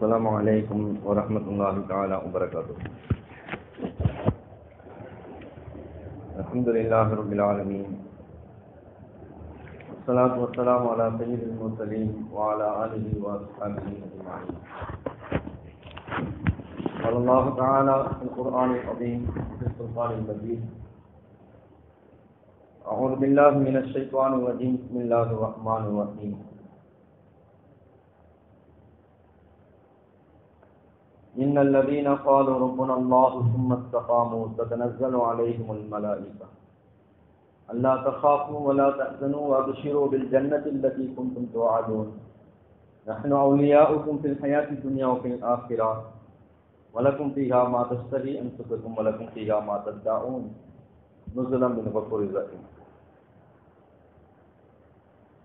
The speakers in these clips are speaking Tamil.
السلام عليكم ورحمة الله تعالى وبركاته. الحمد لله رب العالمين، والصلاة والسلام على سيد المرسلين وعلى آله وأصحابه أجمعين. قال الله تعالى في القرآن العظيم في الفرقان المجيد: أعوذ بالله من الشيطان الرجيم، بسم الله الرحمن الرحيم. إن الذين قالوا ربنا الله ثم استقاموا تتنزل عليهم الملائكة ألا تخافوا ولا تحزنوا وأبشروا بالجنة التي كنتم توعدون نحن أولياؤكم في الحياة الدنيا وفي الآخرة ولكم فيها ما تشتهي أنفسكم ولكم فيها ما تدعون نزلا من غفور رحيم.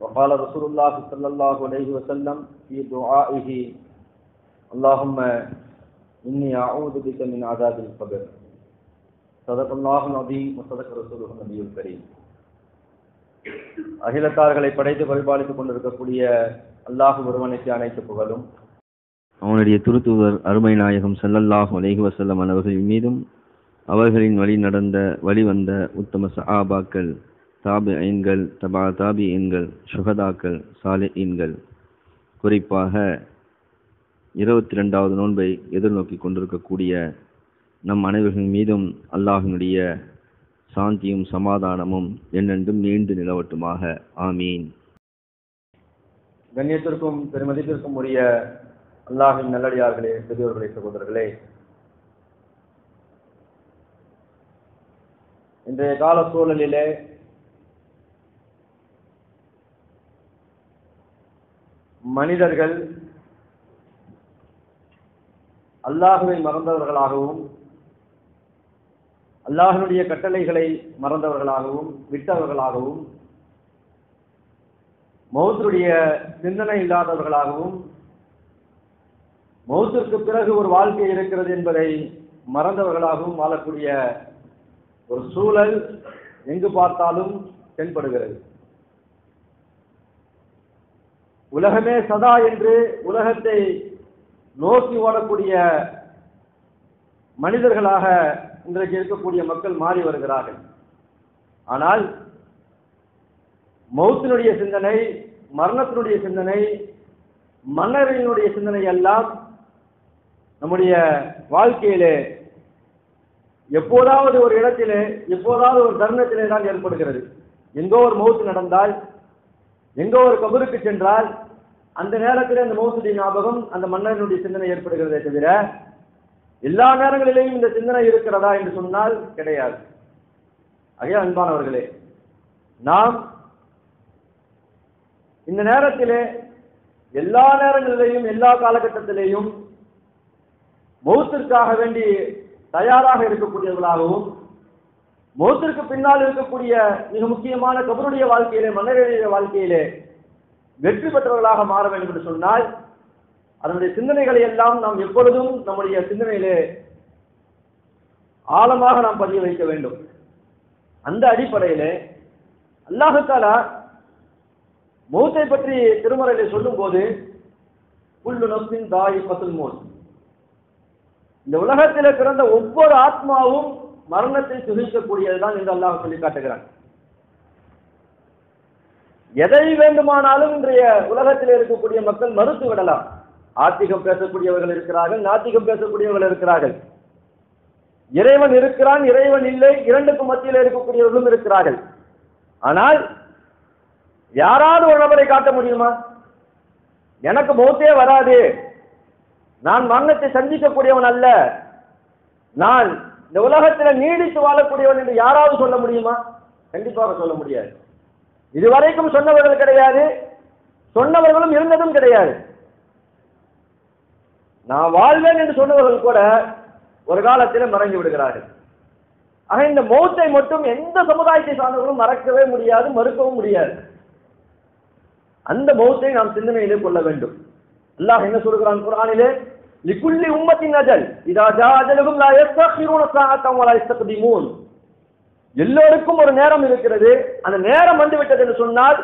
وقال رسول الله صلى الله عليه وسلم في دعائه: اللهم إني أعوذ بك من عذاب القبر. صدق الله العظيم وصدق رسوله النبي الكريم. அகிலத்தார்களை படைத்து பரிபாலித்துக் கொண்டிருக்கக்கூடிய அல்லாஹ் ஒருவனுக்கு அனைத்து புகழும், அவனுடைய திருத்தூதர் அருமை நாயகம் ஸல்லல்லாஹு அலைஹி வஸல்லம் அவர்களின் மீதும் அவர்களின் வழி வந்த உத்தம சஹாபாக்கள், தாபிஈன்கள், தபா தாபிஈன்கள், சுஹதாக்கள், சாலிஹீன்கள், குறிப்பாக 22வது நோன்பை எதிர்நோக்கி கொண்டிருக்கக்கூடிய நம் அனைவர்கள் மீதும் அல்லாஹினுடைய சாந்தியும் சமாதானமும் என்னென்றும் நீண்டு நிலவட்டுமாக. ஆமீன். கண்ணியத்திற்கும் பெருமதிப்பிற்கும் உரிய அல்லாஹின் நல்லடியார்களே, பெரியோர்களே, சகோதரர்களே, இன்றைய கால சூழலிலே மனிதர்கள் அல்லாஹுவை மறந்தவர்களாகவும் அல்லாஹினுடைய கட்டளைகளை மறந்தவர்களாகவும் விட்டவர்களாகவும் மௌத்துடைய சிந்தனை இல்லாதவர்களாகவும் மௌத்திற்கு பிறகு ஒரு வாழ்க்கை இருக்கிறது என்பதை மறந்தவர்களாகவும் வாழக்கூடிய ஒரு சூழல் எங்கு பார்த்தாலும் தென்படுகிறது. உலகமே சதா என்று உலகத்தை நோக்கி ஓடக்கூடிய மனிதர்களாக இன்றைக்கு இருக்கக்கூடிய மக்கள் மாறி வருகிறார்கள். ஆனால் மௌத்தினுடைய சிந்தனை, மரணத்தினுடைய சிந்தனை, மன்னரினுடைய சிந்தனை எல்லாம் நம்முடைய வாழ்க்கையிலே எப்போதாவது ஒரு இடத்திலே, எப்போதாவது ஒரு தருணத்திலே தான் ஏற்படுகிறது. எங்கோ ஒரு மௌத்து நடந்தால், எங்கோ ஒரு கபருக்கு சென்றால் அந்த நேரத்தில் அந்த மௌத்துடைய ஞாபகம், அந்த மன்னனுடைய சிந்தனை ஏற்படுகிறதே தவிர எல்லா நேரங்களிலேயும் இந்த சிந்தனை இருக்கிறதா என்று சொன்னால் கிடையாது. ஆகையால் அன்பானவர்களே, நாம் இந்த நேரத்திலே எல்லா நேரங்களிலேயும் எல்லா காலகட்டத்திலேயும் மௌத்திற்காக வேண்டி தயாராக இருக்கக்கூடியவர்களாகவும், மௌத்திற்கு பின்னால் இருக்கக்கூடிய மிக முக்கியமான கபருடைய வாழ்க்கையிலே, மன்னருடைய வாழ்க்கையிலே வெற்றி பெற்றவர்களாக மாற வேண்டும் என்று சொன்னால் அதனுடைய சிந்தனைகளை எல்லாம் நாம் எப்பொழுதும் நம்முடைய சிந்தனையிலே ஆழமாக நாம் பதிய வைக்க வேண்டும். அந்த அடிப்படையிலே அல்லாஹ் தஆலா மௌத்தை பற்றி திருமறையிலே சொல்லும் போது, குல்லு நஃப்ஸின் தாயிகத்துல் மௌத், இந்த உலகத்திலே பிறந்த ஒவ்வொரு ஆத்மாவும் மரணத்தை சுகிக்கக்கூடியதுதான் என்று அல்லாஹ் சொல்லி காட்டுகிறான். எதை வேண்டுமானாலும் இன்றைய உலகத்தில் இருக்கக்கூடிய மக்கள் மறுத்து விடலாம். ஆத்திகம் பேசக்கூடியவர்கள் இருக்கிறார்கள், நாத்திகம் பேசக்கூடியவர்கள் இருக்கிறார்கள். இறைவன் இருக்கிறான், இறைவன் இல்லை, இரண்டுக்கும் மத்தியில் இருக்கக்கூடியவர்களும் இருக்கிறார்கள். ஆனால் யாராவது ஒரு நபரை காட்ட முடியுமா? எனக்கு மௌத்தே வராது, நான் மரணத்தை சந்திக்கக்கூடியவன் அல்ல, நான் இந்த உலகத்தில் நீடித்து வாழக்கூடியவன் என்று யாராவது சொல்ல முடியுமா? கண்டிப்பாக சொல்ல முடியாது. இதுவரைக்கும் சொன்னவர்கள் கிடையாது, சொன்னவர்களும் இருந்ததும் கிடையாது. நான் வாழ்வேன் என்று சொன்னவர்கள் கூட ஒரு காலத்தில் மறைந்து விடுகிறார்கள். ஆக இந்த மௌத்தை மட்டும் எந்த சமுதாயத்தை சார்ந்தவர்களும் மறக்கவே முடியாது, மறுக்கவும் முடியாது. அந்த மௌத்தை நாம் சிந்தனையிலே கொள்ள வேண்டும். அல்லாஹ் என்ன சொல்கிறான் குர்ஆனிலே? லிகுல்லி உம்மத்தின் அஜல் இதா ஜா அஜலுஹும் லா யஸ்தக்பிரூன ஸாஅத்தன் வலா யஸ்தக்திமூன். எல்லோருக்கும் ஒரு நேரம் இருக்கிறது. அந்த நேரம் வந்து விட்டது என்று சொன்னால்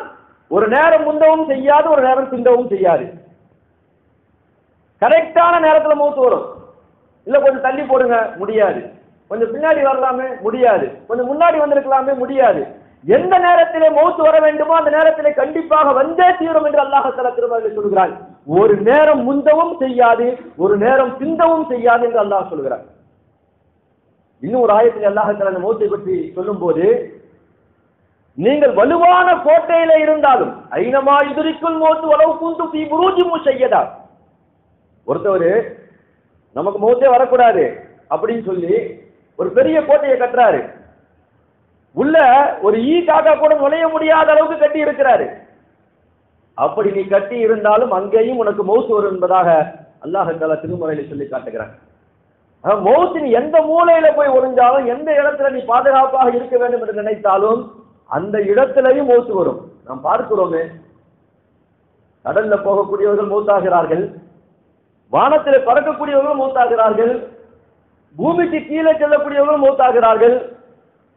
ஒரு நேரம் முந்தவும் செய்யாது, ஒரு நேரம் பிந்தவும் செய்யாது. கரெக்டான நேரத்துல மௌத்து வரும். இல்ல கொஞ்சம் தள்ளி போடுங்க, முடியாது. கொஞ்சம் பின்னாடி வரலாமே, முடியாது. கொஞ்சம் முன்னாடி வந்திருக்கலாமே, முடியாது. எந்த நேரத்திலே மௌத்து வர வேண்டுமோ அந்த நேரத்திலே கண்டிப்பாக வந்தே தீரும் என்று அல்லாஹ் தஆலா திருமறையில் சொல்கிறான். ஒரு நேரம் முந்தவும் செய்யாது, ஒரு நேரம் பிந்தவும் செய்யாது என்று அல்லாஹ் சொல்கிறான். இன்னும் ஒரு ஆயத்தில் அல்லாஹ் தஆலா அந்த மௌத்தை பற்றி சொல்லும்போது, நீங்கள் வலுவான கோட்டையில இருந்தாலும் ஐனமா யுத்ரிக்குல் மௌத் வலவ் குந்து ஃபீ புரூஜின் முஷய்யதா, ஒருத்தவர் நமக்கு மௌத்தே வரக்கூடாது அப்படின்னு சொல்லி ஒரு பெரிய கோட்டையை கட்டுறாரு. உள்ள ஒரு ஈ காக்கா கூட நுழைய முடியாத அளவுக்கு கட்டி இருக்கிறாரு. அப்படி நீ கட்டி இருந்தாலும் அங்கேயும் உனக்கு மௌத் வரும் என்பதாக அல்லாஹ் தஆலா திருமறையில் சொல்லி காட்டுகிறான். மௌத்தின் எந்த மூலையில போய் ஒளிஞ்சாலும், எந்த இடத்துல நீ பாதுகாப்பாக இருக்க வேண்டும் என்று நினைத்தாலும் அந்த இடத்திலையும் மௌத்து வரும். நாம் பார்க்கிறோமே, கடல்ல போகக்கூடியவர்கள் மௌத்தாகிறார்கள், வானத்தில் பறக்கக்கூடியவர்கள் மௌத்தாகிறார்கள், பூமிக்கு கீழே செல்லக்கூடியவர்கள் மௌத்தாகிறார்கள்.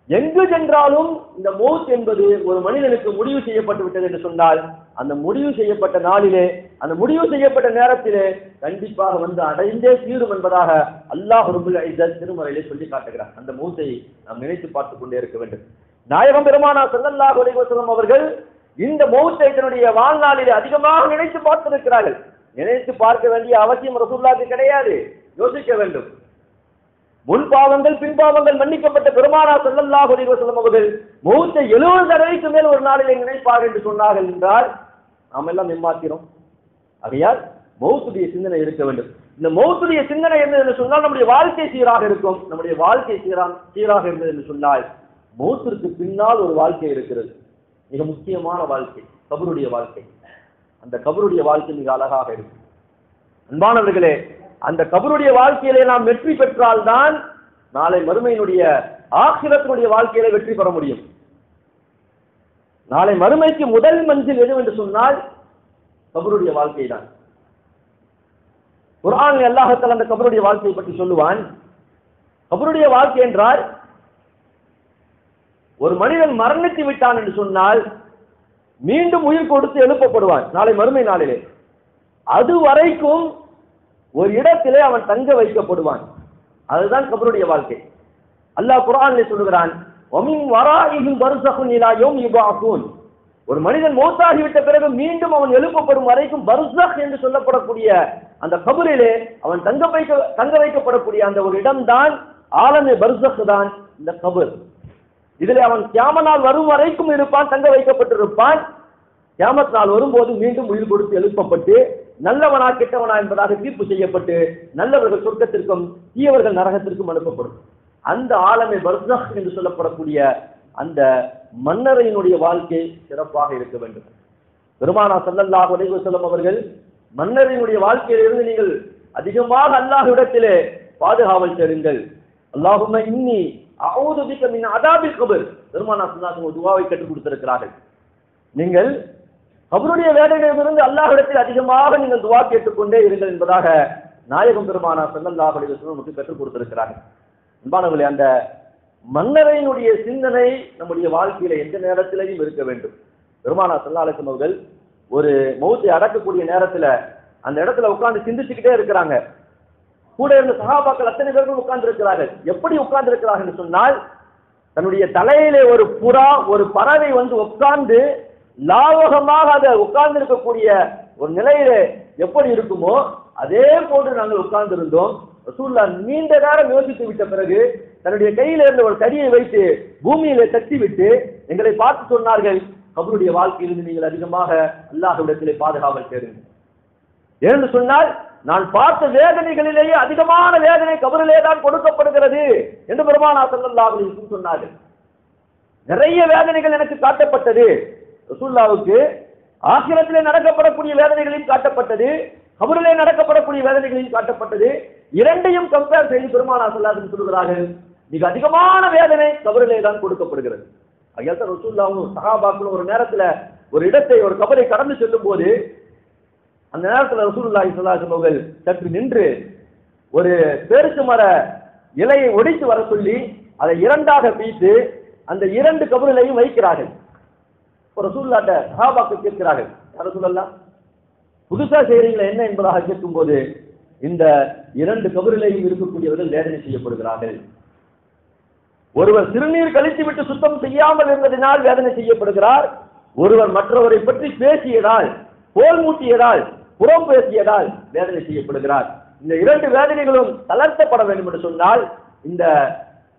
எங்கு சென்றாலும் இந்த மௌத் என்பது ஒரு மனிதனுக்கு முடிவு செய்யப்பட்டு விட்டது என்று சொன்னால், அந்த முடிவு செய்யப்பட்ட நாளிலே, அந்த முடிவு செய்யப்பட்ட நேரத்திலே கண்டிப்பாக வந்து அடைந்தே தீரும் என்பதாக அல்லாஹ் ரப்புல் இஸ்ஸத் திருமறையிலே சொல்லி காட்டுகிறார். அந்த மௌத்தை நாம் நினைத்து பார்த்துக் கொண்டே இருக்க வேண்டும். நாயகம் பெருமானார் ஸல்லல்லாஹு அலைஹி வஸல்லம் அவர்கள் இந்த மௌத்தை தன்னுடைய வாழ்நாளிலே அதிகமாக நினைத்து பார்த்திருக்கிறார்கள். நினைத்து பார்க்க வேண்டிய அவசியம் ரசூலுல்லாஹ்வுக்கு கிடையாது, யோசிக்க வேண்டும். முன் பாவங்கள் பின் பாவங்கள் மன்னிக்கப்பட்ட பெருமானார் ஸல்லல்லாஹு அலைஹி வஸல்லம் அவர்கள் மௌத்தை 70 தடவைக்கு மேல் ஒரு நாளிலே நினைப்பார்கள் என்று சொன்னார்கள் என்றால் நாம் எல்லாம் ஏமாத்திரோம். ஆகையால் மௌத்துடைய சிந்தனை இருக்க வேண்டும். இந்த மௌத்துடைய சிந்தனை என்று சொன்னால் நம்முடைய வாழ்க்கை சீராக இருக்கும். நம்முடைய வாழ்க்கை சீராக இருந்தது என்று சொன்னால் மௌத்திற்கு பின்னால் ஒரு வாழ்க்கை இருக்கிறது, மிக முக்கியமான வாழ்க்கை, கபருடைய வாழ்க்கை. அந்த கபருடைய வாழ்க்கை மிக அழகாக இருக்கும். அன்பானவர்களே, அந்த கபருடைய வாழ்க்கையிலே நாம் வெற்றி பெற்றால்தான் நாளை மறுமையினுடைய ஆখিরাத்தினுடைய வாழ்க்கையிலே வெற்றி பெற முடியும். நாளை மறுமைக்கு முதல் மஞ்சில் எது என்று சொன்னால் கபருடைய வாழ்க்கை தான். குர்ஆனில் அல்லாஹ் தஆலா அந்த கபருடைய வாழ்க்கையை பற்றி சொல்லுவான். கபருடைய வாழ்க்கை என்றால், ஒரு மனிதன் மரணித்து விட்டான் என்று சொன்னால் மீண்டும் உயிர் கொடுத்து எழுப்பப்படுவான் நாளை மறுமை நாளிலே. அது வரைக்கும் ஒரு இடத்திலே அவன் தங்க வைக்கப்படுவான். அதுதான் கபருடைய வாழ்க்கை. அல்லாஹ் குர்ஆனிலே சொல்கிறான், வமின் வராஇஹிம் பர்ஸஹுன் இலா யௌமி யுபஅஸூன். ஒரு மனிதன் மௌத்தாகிவிட்ட பிறகு மீண்டும் அவன் எழுப்பப்படும் வரைக்கும் பர்ஸஹ் என்று சொல்லப்படக்கூடிய அந்த கபரிலே அவன் தங்க வைக்கப்படக்கூடிய அந்த ஒரு இடம்தான் ஆலமே பர்ஸஹ் தான் இந்த கபர். இதிலே அவன் கியாமத் நாள் வரும் வரைக்கும் இருப்பான், தங்க வைக்கப்பட்டிருப்பான். கியாமத் நாள் வரும்போது மீண்டும் உயிர் கொடுத்து எழுப்பப்பட்டு நல்லவனா கெட்டவனா என்பதாக தீர்ப்பு செய்யப்பட்டு நல்லவர்கள் சொர்க்கத்திற்கும் தீயவர்கள் நரகத்திற்கும் அனுப்பப்படும். அந்த ஆலமே பர்ஸஹ் என்று சொல்லப்படக்கூடிய அந்த மன்னரையினுடைய வாழ்க்கை சிறப்பாக இருக்க வேண்டும். பெருமானார் ஸல்லல்லாஹு அலைஹி வஸல்லம் அவர்கள் மன்னரினுடைய வாழ்க்கையிலிருந்து நீங்கள் அதிகமாக அல்லாஹ்விடத்திலே பாதுகாவல் தேடுங்கள். அல்லாஹும்ம இன்னி அஊது பிக மின் அதாபில் கபர். பெருமானார் ஸல்லல்லாஹு அலைஹி வஸல்லம் துஆவை கற்றுக் கொடுத்திருக்கிறார்கள். நீங்கள் கபருடைய வேதனையிலிருந்து அல்லாஹ்விடத்தில் அதிகமாக நீங்கள் துஆ கேட்டுக்கொண்டே இருங்கள் என்பதாக நாயகம் பெருமானார் ஸல்லல்லாஹு அலைஹி வஸல்லம் நமக்கு கற்றுக் கொடுத்திருக்கிறார்கள். அன்பானவர்களே, அந்த மன்னரையினுடைய சிந்தனை நம்முடைய வாழ்க்கையில எந்த நேரத்திலையும் இருக்க வேண்டும். பெருமானார் ஸல்லல்லாஹு அலைஹி வஸல்லம் அவர்கள் ஒரு மௌத்தை அடக்கக்கூடிய நேரத்துல அந்த இடத்துல உட்கார்ந்து சிந்திச்சுக்கிட்டே இருக்கிறாங்க. கூட இருந்த சஹாபாக்கள் அத்தனை பேர்கள் உட்கார்ந்து இருக்கிறார்கள். எப்படி உட்கார்ந்து இருக்கிறார்கள் என்று சொன்னால், தன்னுடைய தலையிலே ஒரு புறா, ஒரு பறவை வந்து உட்கார்ந்து லாவகமாக அதை உட்கார்ந்து இருக்கக்கூடிய ஒரு நிலையிலே எப்படி இருக்குமோ அதே போன்று நாங்கள் உட்கார்ந்து இருந்தோம். ரசூலுல்லாஹ் நீண்ட நேரம் யோசித்து விட்ட பிறகு தன்னுடைய கையில இருந்த ஒரு தடியை வைத்து பூமியிலே தட்டி விட்டு எங்களை பார்த்து சொன்னார்கள், கபருடைய வாழ்க்கையிலிருந்து நீங்கள் அதிகமாக அல்லாஹ்விடத்திலே பாதுகாவல் தேடுங்கள். ஏன்னு சொன்னால், நான் பார்த்த வேதனைகளிலேயே அதிகமான வேதனை கபரிலே தான் கொடுக்கப்படுகிறது என்று பெருமானார் ஸல்லல்லாஹு அலைஹி வஸல்லம் சொன்னார்கள். நிறைய வேதனைகள் எனக்கு காட்டப்பட்டது. ரசூலுல்லாஹ்வுக்கு ஆகிரத்திலே நடக்கப்படக்கூடிய வேதனைகளையும் காட்டப்பட்டது, கபரிலே நடக்கப்படக்கூடிய வேதனைகளையும் காட்டப்பட்டது. இரண்டையும் கம்பேர் செய்து பெருமானார் ஸல்லல்லாஹு அலைஹி வஸல்லம் சொல்கிறார்கள், மிக அதிகமான வேதனை கபரிலே தான் கொடுக்கப்படுகிறது. ஐயா ரசூலுல்லாஹ்வும் சஹாபாக்களும் ஒரு நேரத்துல ஒரு இடத்தை, ஒரு கபரை கடந்து செல்லும் போது அந்த நேரத்தில் ரசூலுல்லாஹி ஸல்லல்லாஹு அலைஹி வஸல்லம் சற்று நின்று ஒரு பேரிச்ச மர இலையை ஒடித்து வர சொல்லி அதை இரண்டாக பிரித்து அந்த இரண்டு கபரிலையும் வைக்கிறார்கள். ரசூலுல்லாஹ்ட்ட சஹாபாக்கள் கேட்கிறார்கள், யா ரசூலல்லாஹ் புதுசா செய்றீங்களா என்ன என்பதாக கேட்கும்போது இந்த இரண்டு கபரிலேயும் இருக்கக்கூடியவர்கள் வேதனை செய்யப்படுகிறார்கள். ஒருவர் சிறுநீர் கழித்து விட்டு சுத்தம் செய்யாமல் இருந்ததினால் வேதனை செய்யப்படுகிறார். ஒருவர் மற்றவரை பற்றி பேசியதால், கோல் மூட்டியதால், புறம் பேசியதால் வேதனை செய்யப்படுகிறார். இந்த இரண்டு வேதனைகளும் தளர்த்தப்பட வேண்டும் என்று சொன்னால் இந்த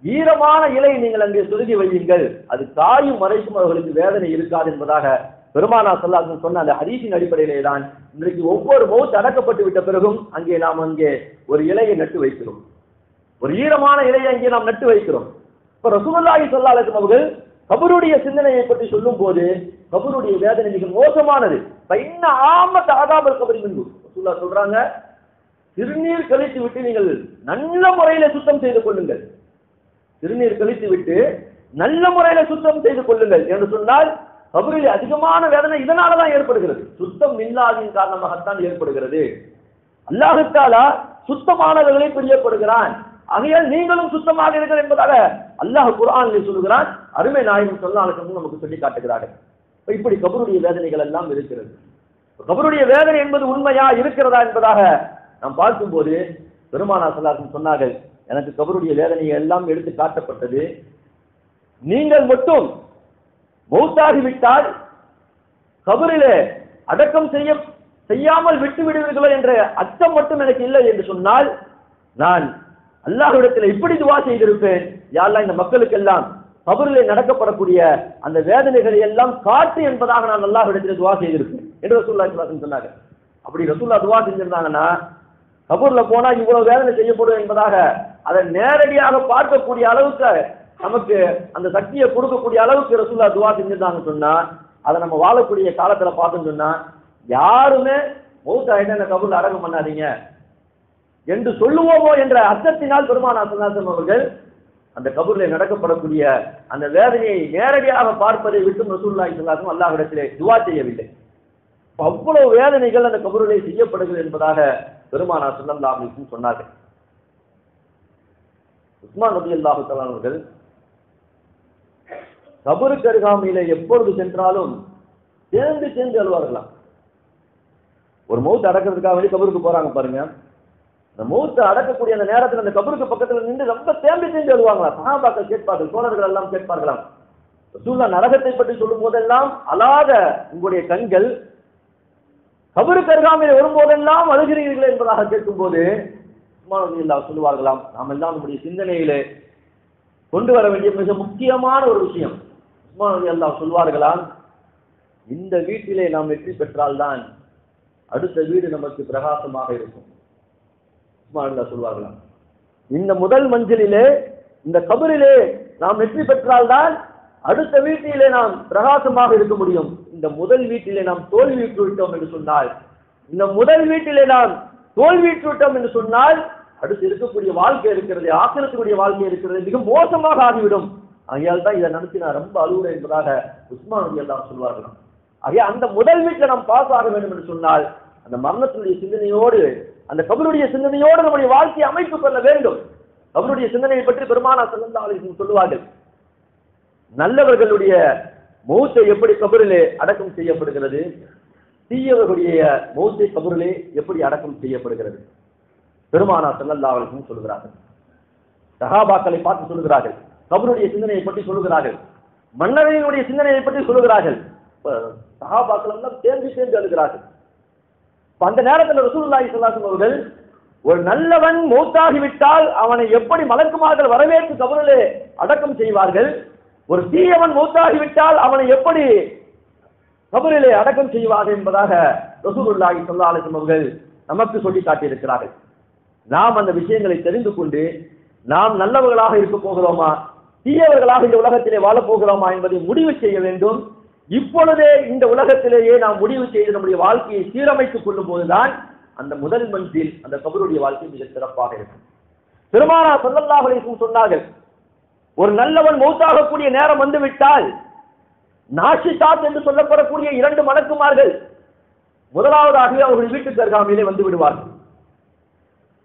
ஈரமான இலை நீங்கள் அங்கே சொருகி வையுங்கள், அது காயும் வரைக்கும் அவர்களுக்கு வேதனை இருக்காது என்பதாக பெருமானார் ஸல்லல்லாஹு அலைஹி வஸல்லம் சொன்ன அந்த ஹதீஸின் அடிப்படையிலே தான் இன்றைக்கு ஒவ்வொரு மௌத் அடக்கப்பட்டு விட்ட பிறகும் நாம் அங்கே ஒரு இலையை நட்டு வைக்கிறோம், ஒரு ஈரமான இலையை அங்கே நாம் நட்டு வைக்கிறோம். இப்ப ரசூலுல்லாஹி ஸல்லல்லாஹு அலைஹி வஸல்லம் அவர்கள் கபருடைய சிந்தனையை பற்றி சொல்லும் போது கபருடைய வேதனை மிக மோசமானது. ரசூலுல்லாஹ் சொல்றாங்க, சிறுநீர் கழித்து விட்டு நீங்கள் நல்ல முறையில சுத்தம் செய்து கொள்ளுங்கள், சிறுநீர் கழித்து விட்டு நல்ல முறையில சுத்தம் செய்து கொள்ளுங்கள் என்று சொன்னால் கபரில் அதிகமான வேதனை இதனாலதான் ஏற்படுகிறது, சுத்தம் இல்லாதின் காரணமாகத்தான் ஏற்படுகிறது. அல்லாஹ் தஆலா சுத்தமானவர்களை பிரியப்படுகிறான், ஆகையால் நீங்களும் சுத்தமாக இருக்கிறீர்கள் என்பதாக அல்லாஹ் குர்ஆனில் சொல்கிறான். அருமை நாயகம் ஸல்லல்லாஹு அலைஹி வஸல்லம் நமக்கு சொல்லி காட்டுகிறார்கள். இப்படி கபருடைய வேதனைகள் எல்லாம் இருக்கிறது. கபருடைய வேதனை என்பது உண்மையா இருக்கிறதா என்பதாக நாம் பார்க்கும்போது பெருமானார் ஸல்லல்லாஹு அலைஹி வஸல்லம் சொன்னார்கள், எனக்கு கபருடைய வேதனையை எல்லாம் எடுத்து காட்டப்பட்டது, நீங்கள் மட்டும் மௌத்தாகிவிட்டால் கபரிலே அடக்கம் செய்யாமல் விட்டு விடுவீர்களோ என்ற அச்சம் மட்டும் எனக்கு இல்லை என்று சொன்னால் நான் அல்லாஹ்விடத்தில் இப்படி துவா செய்திருப்பேன், யா அல்லாஹ் இந்த மக்களுக்கெல்லாம் கபரிலே நடக்கப்படக்கூடிய அந்த வேதனைகளை எல்லாம் காட்டு என்பதாக நான் அல்லாஹ்விடத்தில் துவா செய்திருப்பேன் என்று ரசூலுல்லாஹி ஸல்லல்லாஹு அலைஹி வஸல்லம் சொன்னாங்க. அப்படி ரசூலுல்லாஹ் துவா செஞ்சிருந்தாங்கன்னா கபூர்ல போனா இவ்வளவு வேதனை செய்யப்படும் என்பதாக அதை நேரடியாக பார்க்கக்கூடிய அளவுக்கு நமக்கு அந்த சக்தியை கொடுக்கக்கூடிய அளவுக்கு ரசூலுல்லாஹ் துவா செஞ்சிருந்தாங்கன்னு சொன்னா அதை நம்ம வாழக்கூடிய காலத்துல பார்த்தோம்னு சொன்னா யாருமே மௌத் ஆயிட்டா இந்த கபூர்ல அடக்கம் பண்ணாதீங்க என்று சொல்லுவோமோ என்ற அச்சத்தினால் பெருமானார் ஸல்லல்லாஹு அலைஹி வஸல்லம் அவர்கள் அந்த கபூர்ல நடக்கப்படக்கூடிய அந்த வேதனையை நேரடியாக பார்ப்பதை விட்டு ரசூலுல்லாஹி ஸல்லல்லாஹு அலைஹி வஸல்லம் அல்லாஹ்விடத்திலே துவா செய்யவில்லை. அவ்வளவு வேதனைகள் அந்த கபூரிலே செய்யப்படுகிறது என்பதாக பெருமானார் ஸல்லல்லாஹு அலைஹி வஸல்லம் சொன்னார்கள். உஸ்மான் ரலியல்லாஹு தஆலா அவர்கள் கபருக்கு அருகாமையிலே எப்பொழுது சென்றாலும் சேர்ந்து அழுவார்களாம். ஒரு மௌத் அடக்கிறதுக்காக வேண்டி கபருக்கு போறாங்க பாருங்க, அந்த மௌத்தை அடக்கக்கூடிய அந்த நேரத்தில் அந்த கபருக்கு பக்கத்துல நின்று ரொம்ப தேம்பி அழுவாங்களா. சஹாபாக்கள் கேட்பார்கள், தோழர்கள் எல்லாம் கேட்பார்களாம், ரசூலுல்லாஹ் நரகத்தை பற்றி சொல்லும் போதெல்லாம் அழாத உங்களுடைய கண்கள் கபருக்கு அருகாமையில் வரும்போதெல்லாம் அழுகிறீர்கள் என்பதாக கேட்கும் போது சொல்லுவார்களாம், நாம் எல்லாம் நம்முடைய சிந்தனையிலே கொண்டு வர வேண்டிய மிக முக்கியமான ஒரு விஷயம். உஸ்மான் சொல்வார்களாம், இந்த வீட்டிலே நாம் வெற்றி பெற்றால்தான் அடுத்த வீடு நமக்கு பிரகாசமாக இருக்கும். உஸ்மான் சொல்வார்களாம், இந்த முதல் மஞ்சளிலே இந்த கபரிலே நாம் வெற்றி பெற்றால்தான் அடுத்த வீட்டிலே நாம் பிரகாசமாக இருக்க முடியும். இந்த முதல் வீட்டிலே நாம் தோல்வியுற்று விட்டோம் என்று சொன்னால், இந்த முதல் வீட்டிலே நாம் தோல்வியுற்று விட்டோம் என்று சொன்னால் அடுத்து இருக்கக்கூடிய வாழ்க்கை இருக்கிறது, ஆக்கிரத்துக்குரிய வாழ்க்கை இருக்கிறது, மிக மோசமாக ஆகிவிடும். ஆகையால் தான் இதை நினைச்சு நான் ரொம்ப அழுகுறேன் என்பதாக உஸ்மான் எல்லாம் சொல்வார்களாம். ஆகையா அந்த முதல் வீட்டில் நாம் பாஸ் ஆக வேண்டும் என்று சொன்னால் அந்த மரணத்தினுடைய சிந்தனையோடு, அந்த கபருடைய சிந்தனையோடு நம்முடைய வாழ்க்கையை அமைத்துக் கொள்ள வேண்டும். கபருடைய சிந்தனையை பற்றி பெருமானார் ஸல்லல்லாஹு அலைஹி வஸல்லம் சொல்லுவார்கள், நல்லவர்களுடைய மௌத்தை எப்படி கபரிலே அடக்கம் செய்யப்படுகிறது, தீயவர்களுடைய மௌத்தை கபரிலே எப்படி அடக்கம் செய்யப்படுகிறது. பெருமானார் ஸல்லல்லாஹு அலைஹி வஸல்லம் சொல்கிறார்கள், சஹாபாக்களை பார்த்து சொல்கிறார்கள், கபருடைய சிந்தனையை பற்றி சொல்கிறார்கள், மன்னரையினுடைய சிந்தனையை பற்றி சொல்கிறார்கள். சஹாபாக்கள் எல்லாம் சேர்ந்து அழுகிறார்கள். அந்த நேரத்தில் ரசூலுல்லாஹி ஸல்லல்லாஹு அலைஹி வஸல்லம் அவர்கள் ஒரு நல்லவன் மௌத்தாகிவிட்டால் அவனை எப்படி மலக்குமார்கள் வரவேற்று கபரிலே அடக்கம் செய்வார்கள், ஒரு தீயவன் மௌத்தாகிவிட்டால் அவனை எப்படி கபரிலே அடக்கம் செய்வார்கள் என்பதாக ரசூலுல்லாஹி ஸல்லல்லாஹு அலைஹி வஸல்லம் அவர்கள் நமக்கு சொல்லி காட்டியிருக்கிறார்கள். நாம் அந்த விஷயங்களை தெரிந்து கொண்டு நாம் நல்லவர்களாக இருக்க போகிறோமா, தீயவர்களாக இந்த உலகத்திலே வாழப் போகிறோமா என்பதை முடிவு செய்ய வேண்டும். இப்பொழுதே இந்த உலகத்திலேயே நாம் முடிவு செய்து நம்முடைய வாழ்க்கையை சீரமைத்துக் கொள்ளும் போதுதான் அந்த முதல் மன்சில் அந்த கபருடைய வாழ்க்கை மிக சிறப்பாக இருக்கும். பெருமானார் ஸல்லல்லாஹு அலைஹி வஸல்லம் சொன்னார்கள், ஒரு நல்லவன் மௌத்தாகக்கூடிய நேரம் வந்துவிட்டால் நாஷிசாத் என்று சொல்லப்படக்கூடிய 2 மலக்குமார்கள் முதலாவதாக அவர்கள் வீட்டுக்கு அருகாமையிலே வந்து விடுவார்கள்.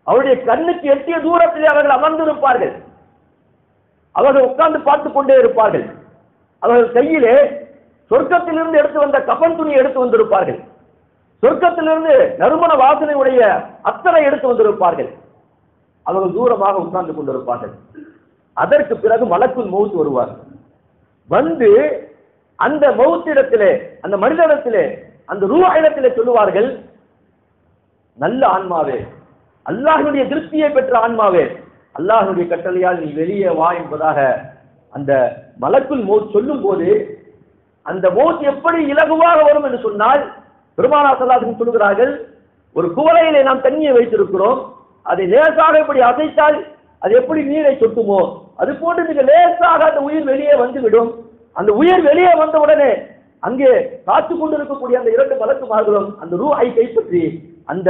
அவருடைய கண்ணுக்கு எட்டிய தூரத்திலே அவர்கள் அமர்ந்திருப்பார்கள். அவர்கள் உட்கார்ந்து பார்த்துக் கொண்டே இருப்பார்கள். அவர்கள் கையிலே சொர்க்கத்திலிருந்து எடுத்து வந்த கஃன் துணியை எடுத்து வந்திருப்பார்கள். சொர்க்கத்திலிருந்து நறுமண வாசனை உடைய அத்தனை எடுத்து வந்திருப்பார்கள். அவர்கள் தூரமாக உட்கார்ந்து கொண்டிருப்பார்கள். அதற்கு பிறகு மலக்குல் மௌத் வருவார். வந்து அந்த மௌத்திடத்திலே, அந்த மனிதனிடத்திலே, அந்த ரூஹ் இடத்திலே சொல்லுவார்கள், நல்ல ஆன்மாவே, அல்லாஹ்வுடைய திருப்தியை பெற்ற ஆன்மாவே, அல்லாஹ்வுடைய கட்டளையால் நீ வெளியே வா என்பதாக அந்த மலக்குல் மௌத் சொல்லும் போது அந்த மௌத் எப்படி இலகுவாக வரும் என்று சொன்னால், பெருமானார் ஸல்லல்லாஹு அலைஹி வஸல்லம் சொல்கிறார்கள், ஒரு குவளையிலே நாம் தண்ணியை வைத்திருக்கிறோம், அதை லேசாக இப்படி அசைத்தால் அது எப்படி நீரை சொட்டுமோ அது போன்று மிக லேசாக அந்த உயிர் வெளியே வந்துவிடும். அந்த உயிர் வெளியே வந்தவுடனே அங்கே காத்து கொண்டிருக்கக்கூடிய அந்த இரண்டு மலக்குமார்களும் அந்த ரூஹை கைப்பற்றி அந்த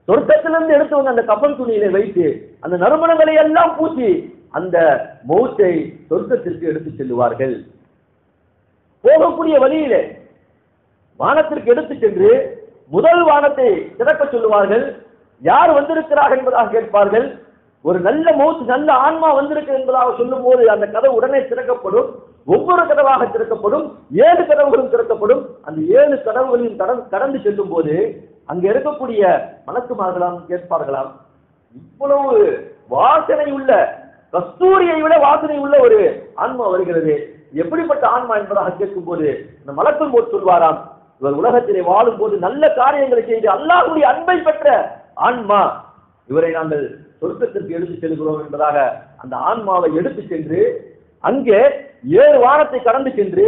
சொர்க்கத்திலிருந்து எடுத்து வந்து அந்த கஃன் துணியிலே வைத்து அந்த நறுமணங்களை எல்லாம் பூசி அந்த மௌத்தை சொர்க்கத்திற்கு எடுத்து செல்லுவார்கள். போகக்கூடிய வழியிலே வானத்திற்கு எடுத்து சென்று முதல் வானத்தை திறக்க சொல்லுவார்கள். யார் வந்திருக்கிறார்கள் என்பதாக கேட்பார்கள். ஒரு நல்ல மௌத், நல்ல ஆன்மா வந்திருக்கு என்பதாக சொல்லும் போது அந்த கதவு உடனே திறக்கப்படும். ஒவ்வொரு கதவாக திறக்கப்படும். 7 கதவுகளும் திறக்கப்படும். அந்த 7 கதவுகளையும் கடந்து செல்லும் போது அங்க இருக்கக்கூடிய மலக்குமார்களாம் கேட்பார்களாம், இவ்வளவு வாசனை உள்ள, கஸ்தூரியை விட வாசனை உள்ள ஒரு ஆன்மா வருகிறது, எப்படிப்பட்ட ஆன்மா என்பதாக கேட்கும் போது இந்த மலக்குல் மௌத் சொல்வாராம், இவர் உலகத்திலே வாழும் போது நல்ல காரியங்களை செய்து அல்லாஹ்வுடைய அன்பை பெற்ற ஆன்மா, இவரை நாங்கள் சொர்க்கத்திற்கு எடுத்து செல்கிறோம் என்பதாக அந்த ஆன்மாவை எடுத்து சென்று அங்கே 7 வானத்தை கடந்து சென்று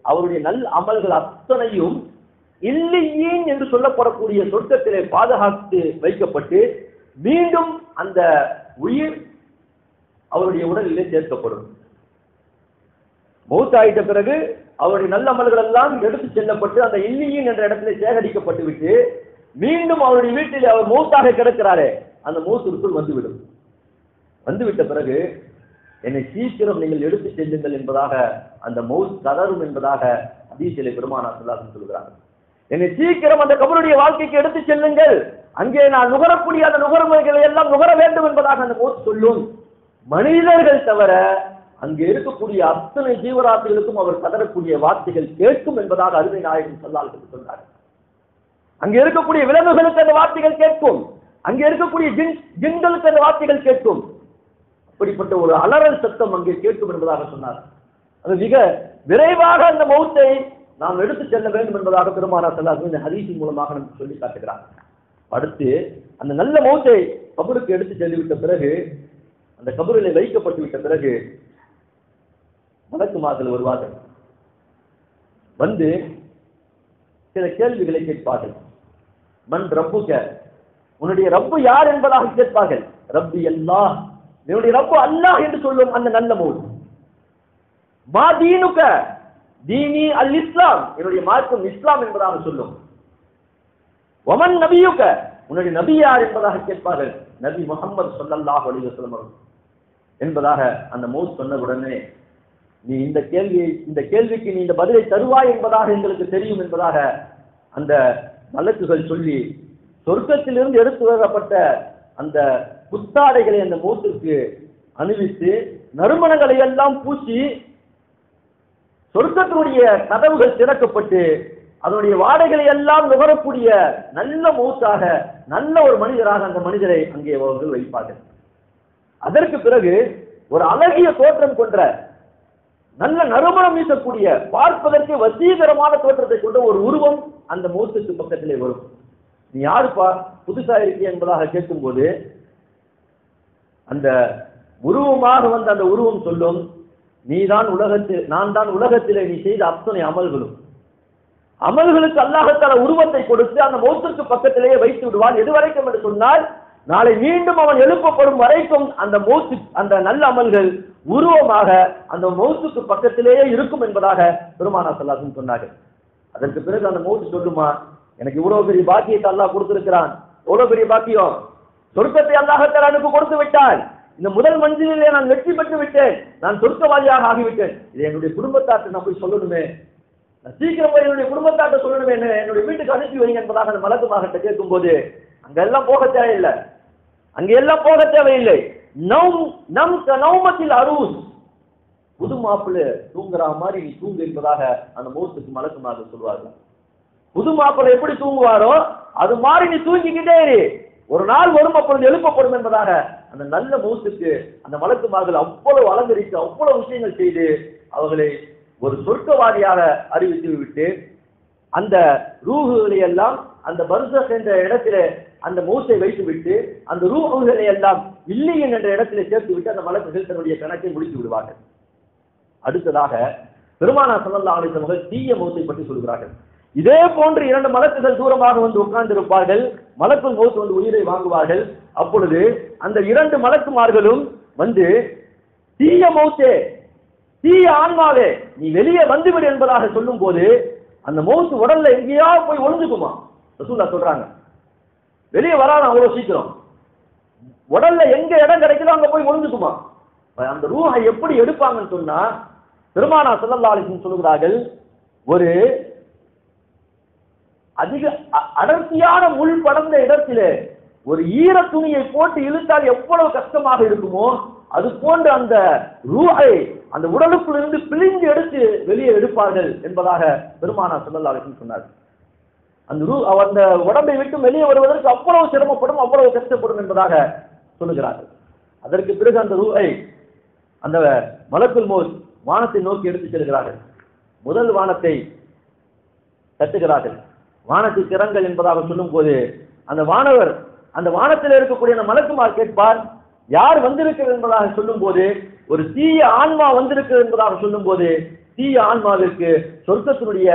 அவருடைய நல் அமல்கள் அத்தனையும் இல்லியீன் என்று சொல்லப்படக்கூடிய சொர்க்கத்திலே பாதுகாத்து வைக்கப்பட்டு மீண்டும் அந்த உயிர் அவருடைய உடலிலே சேர்க்கப்படும். மௌத்தாயிட்ட பிறகு அவருடைய நல்ல அமல்கள் எல்லாம் எடுத்து செல்லப்பட்டு அந்த இல்லியீன் என்ற இடத்திலே சேகரிக்கப்பட்டு விட்டு மீண்டும் அவருடைய வீட்டில் அவர் மௌத்தாக கிடக்கிறாரே அந்த மௌத்திற்குள் வந்துவிடும். வந்துவிட்ட பிறகு என்னை சீக்கிரம் நீங்கள் எடுத்து செல்லுங்கள் என்பதாக அந்த மௌத் கதரும் என்பதாக ஹதீஸிலே பெருமானார் ஸல்லல்லாஹு அலைஹி வஸல்லம் சொல்கிறார்கள். என்னை சீக்கிரம் அந்த கபருடைய வாழ்க்கைக்கு எடுத்து செல்லுங்கள், அங்கே நான் நுகரக்கூடிய அந்த நுகர்வுகளை எல்லாம் நுகர வேண்டும் என்பதாக அந்த மௌத் சொல்லும். மனிதர்கள் தவிர அங்கே இருக்கக்கூடிய அத்தனை ஜீவராசிகளுக்கும் அவர் கதறக்கூடிய வார்த்தைகள் கேட்கும் என்பதாக அருமை நாயகம் ஸல்லல்லாஹு அலைஹி வஸல்லம் சொன்னார். அங்கே இருக்கக்கூடிய விலங்குகளுக்கு அந்த வார்த்தைகள் கேட்கும், அங்கே இருக்கக்கூடிய ஜின்களுக்கு அந்த வார்த்தைகள் கேட்கும். அப்படிப்பட்ட ஒரு அலறல் சத்தம் அங்கே கேட்கும் என்பதாக சொன்னார். அது மிக விரைவாக அந்த மௌத்தை நாம் எடுத்து செல்ல வேண்டும் என்பதாக பெருமானார் ஸல்லல்லாஹு அலைஹி வஸல்லம் ஹதீஸின் மூலமாக நமக்கு சொல்லி காட்டுகிறார். அடுத்து அந்த நல்ல மௌத்தை கபருக்கு எடுத்து செல்லிவிட்ட பிறகு, அந்த கபரிலே வைக்கப்பட்டு விட்ட பிறகு மலக்குமார்கள் வருவார்கள். வந்து சில கேள்விகளை கேட்பார்கள். மன் ரப்புக, உன்னுடைய ரப்பு யார் என்பதாக கேட்பார்கள். ரப்பி அல்லாஹ், என்னுடைய ரப்பு அல்லாஹ் என்று சொல்லும் அந்த நல்ல மௌத். மா தீனுக, தீனி அல் இஸ்லாம், என்னுடைய மார்க்கம் இஸ்லாம் என்பதாக சொல்லும். வமன் நபியுக, உன்னுடைய நபி யார் என்பதாக கேட்பார்கள். நபி முஹம்மது ஸல்லல்லாஹு அலைஹி வஸல்லம் என்பதாக அந்த மௌத் சொன்னவுடனே, நீ இந்த கேள்விக்கு நீ இந்த பதிலை தருவாய் என்பதாக எங்களுக்கு தெரியும் என்பதாக அந்த மலக்குகள் சொல்லி சொர்க்கத்திலிருந்து எடுத்து வரப்பட்ட அந்த புத்தாடைகளை அந்த மௌத்திற்கு அணிவித்து நறுமணங்களை எல்லாம் பூசி சொர்க்கத்தினுடைய கதவுகள் திறக்கப்பட்டு அதனுடைய வாடைகளை எல்லாம் நுகரக்கூடிய நல்ல மௌத்தாக, நல்ல ஒரு மனிதராக அந்த மனிதரை அங்கே அவர்கள் வைப்பார்கள். அதற்கு பிறகு ஒரு அழகிய தோற்றம் கொண்ட, நல்ல நறுமணம் வீசக்கூடிய, பார்ப்பதற்கு வசீகரமான தோற்றத்தை கொண்ட ஒரு உருவம் அந்த மௌத்துக்கு பக்கத்திலே வரும். நீ யாருப்பா, புதுசா இருக்கிய என்பதாக கேட்கும் போது அந்த உருவமாக வந்த அந்த உருவம் சொல்லும், நான் தான் உலகத்திலே நீ செய்த அத்தனை அமல்களுக்கு அல்லாஹ்தால உருவத்தை கொடுத்து அந்த மௌத்திற்கு பக்கத்திலேயே வைத்து விடுவான். எது வரைக்கும் என்று சொன்னால், நாளை மீண்டும் அவன் எழுப்பப்படும் வரைக்கும் அந்த நல்ல அமல்கள் உருவமாக அந்த மௌத்துக்கு பக்கத்திலேயே இருக்கும் என்பதாக பெருமானார் ஸல்லல்லாஹு அலைஹி வஸல்லம் சொன்னார்கள். அதற்கு பிறகு அந்த மௌத் சொல்லுமா, எனக்கு இவ்வளவு பெரிய பாக்கியத்தை அல்லாஹ் கொடுத்திருக்கிறான், எவ்வளவு பெரிய பாக்கியம், சொர்க்கத்தை அல்லாஹ்தால எனக்கு கொடுத்து விட்டான், இந்த முதல் மஞ்சிலே நான் வெற்றி பெற்று விட்டேன், நான் சொர்க்கவாதியாக ஆகிவிட்டேன், இது என்னுடைய குடும்பத்தார்ட்ட நான் போய் சொல்லணுமே, நான் சீக்கிரம் போய் என்னுடைய குடும்பத்தார்ட்ட சொல்லணுமே, என்னுடைய வீட்டுக்கு அனுப்பி வைங்க என்பதாக அந்த மலக்குமார்கிட்ட கேட்கும் போது, அங்கெல்லாம் போக தேவையில்லை, அங்கெல்லாம் போக தேவையில்லை. நௌமத்தில் அரூஸ், புது மாப்பிள்ளை தூங்குற மாதிரி நீ தூங்கு என்பதாக அந்த மௌத்துக்கு மலக்குமார்கள் சொல்வார்கள். புது மாப்பிள்ளை எப்படி தூங்குவாரோ அது மாதிரி நீ தூங்கிக்கிட்டே இரு, ஒரு நாள் வரும் அப்பொழுது எழுப்பப்படும் என்பதாக அந்த நல்ல மௌத்துக்கு அந்த மலக்குமார்கள் அவ்வளவு அலங்கரித்து அவ்வளவு விஷயங்கள் செய்து அவர்களை ஒரு சொர்க்கவாதியாக அறிவித்து விட்டு அந்த ரூஹுகளை எல்லாம் அந்த பர்சக் என்ற இடத்திலே அந்த மௌத்தை வைத்து விட்டு அந்த ரூஹுகளை எல்லாம் இல்லையன் என்ற இடத்திலே சேர்த்து விட்டு அந்த மலக்குகள் தன்னுடைய கணக்கை முடித்து விடுவார்கள். அடுத்ததாக பெருமானார் ஸல்லல்லாஹு அலைஹி வஸல்லம் தீய மௌத்தை பற்றி சொல்கிறார்கள். இதே போன்று 2 மலக்குகள் தூரமாக வந்து உட்கார்ந்திருப்பார்கள். மலக்குல் மௌத் வந்து உயிரை வாங்குவார்கள். அப்பொழுது அந்த 2 மலக்குமார்களும் வந்து தீய மௌத்தே, தீய ஆன்மாவே, நீ வெளியே வந்துவிடு என்பதாக சொல்லும் போது அந்த மௌத் உடல்ல எங்கேயாவது போய் ஒளிஞ்சுக்குமா? ரசூலுல்லாஹ் சொல்றாங்க, வெளியே வராது அவ்வளவு சீக்கிரம், உடல்ல எங்க இடம் கிடைக்குதோ அங்க போய் ஒளிஞ்சுக்குமா? அந்த ரூஹை எப்படி எடுப்பாங்கன்னு சொன்னா பெருமானார் ஸல்லல்லாஹு அலைஹி வஸல்லம் சொல்கிறார்கள், ஒரு அதிக அடர்த்தியான முள் படர்ந்த இடத்திலே ஒரு ஈர துணியை போட்டு இழுத்தால் எவ்வளவு கஷ்டமாக இருக்குமோ அது போன்று அந்த ரூஹை அந்த உடலுக்குள் இருந்து பிழிஞ்சு எடுத்து வெளியே எடுப்பார்கள் என்பதாக பெருமானார் ஸல்லல்லாஹு அலைஹி வஸல்லம் சொன்னார். அந்த அந்த உடம்பை விட்டு வெளியே வருவதற்கு அவ்வளவு சிரமப்படும், அவ்வளவு கஷ்டப்படும் என்பதாக சொல்லுகிறார்கள். அதற்கு பிறகு அந்த ரூஹை அந்த மலக்குல் மௌத் வானத்தை நோக்கி எடுத்து செல்கிறார்கள். முதல் வானத்தை தட்டுகிறார்கள். வானத்தை திறங்கள் என்பதாக சொல்லும் போது அந்த வானவர் அந்த வானத்தில் இருக்கக்கூடிய அந்த மலக்குமார் கேட்பார், யார் வந்திருக்கிறது என்பதாக சொல்லும் போது ஒரு தீய ஆன்மா வந்திருக்கிறது என்பதாக சொல்லும் போது தீய ஆன்மாவிற்கு சொர்க்கத்தினுடைய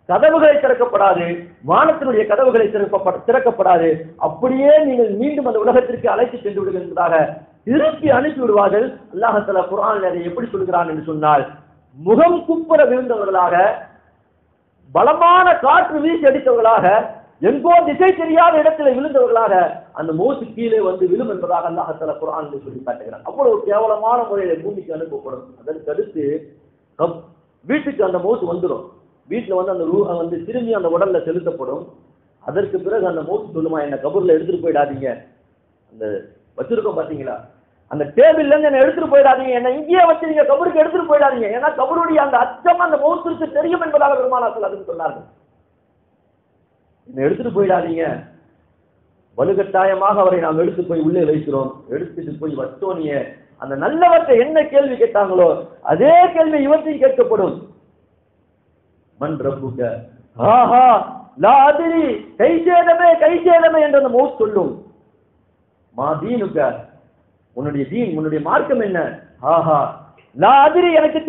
கதவுகளை திறக்கப்படாது, வானத்தினுடைய கதவுகளை திறக்கப்படாது, அப்படியே நீங்கள் மீண்டும் அந்த உலகத்திற்கு அழைத்து சென்று விடுங்கள் என்பதாக திருப்பி அனுப்பி விடுவார்கள். அல்லாஹ் தஆலா குர்ஆனில் அதை எப்படி சொல்கிறான் என்று சொன்னால், முகம் குப்புற விழுந்தவர்களாக, பலமான காற்று வீசி அடித்தவர்களாக, எங்கோ திசை தெரியாத இடத்துல விழுந்தவர்களாக அந்த மௌத் கீழே வந்து விழும் என்பதாக அல்லாஹ் தஆலா குர்ஆனில் சொல்லி காட்டுகிறார். அவ்வளவு கேவலமான முறையில் பூமிக்கு அனுப்பப்படும். அதற்கு அடுத்து வீட்டுக்கு அந்த மௌத் வந்துடும். வீட்டுல வந்து அந்த ரூஹ வந்து திரும்பி அந்த உடல்ல செலுத்தப்படும். அதற்கு பிறகு அந்த மௌத் சொல்லுமா, என்ன கபூர்ல எடுத்துட்டு போயிடாதீங்க, அந்த வச்சிருக்கோம் பாத்தீங்களா அந்த டேபிள்ல இருந்து என்ன எடுத்துட்டு போயிடாதீங்க, என்ன இங்கேயே வச்சு நீங்க கபருக்கு எடுத்துட்டு போயிடாதீங்க, ஏன்னா கபருடைய அந்த அச்சம் அந்த மௌத்திற்கு தெரியும் என்பதாக பெருமானார் ஸல்லல்லாஹு சொன்னார்கள். என்ன எடுத்துட்டு போயிடாதீங்க, வலுக்கட்டாயமாக அவரை நாம் எடுத்து போய் உள்ளே வைக்கிறோம், எடுத்துட்டு போய் வச்சோனிய அந்த நல்லவற்றை என்ன கேள்வி கேட்டாங்களோ அதே கேள்வி இவற்றையும் கேட்கப்படும். மன் ரப்புக, ஆஹா லா அதிரி, கைசேதமே என்று அந்த மௌத் சொல்லும். மா தீனுக, உன்னுடைய தீன், உன்னுடைய மார்க்கம் என்ன? ஆஹா லா அதிரி, எனக்கு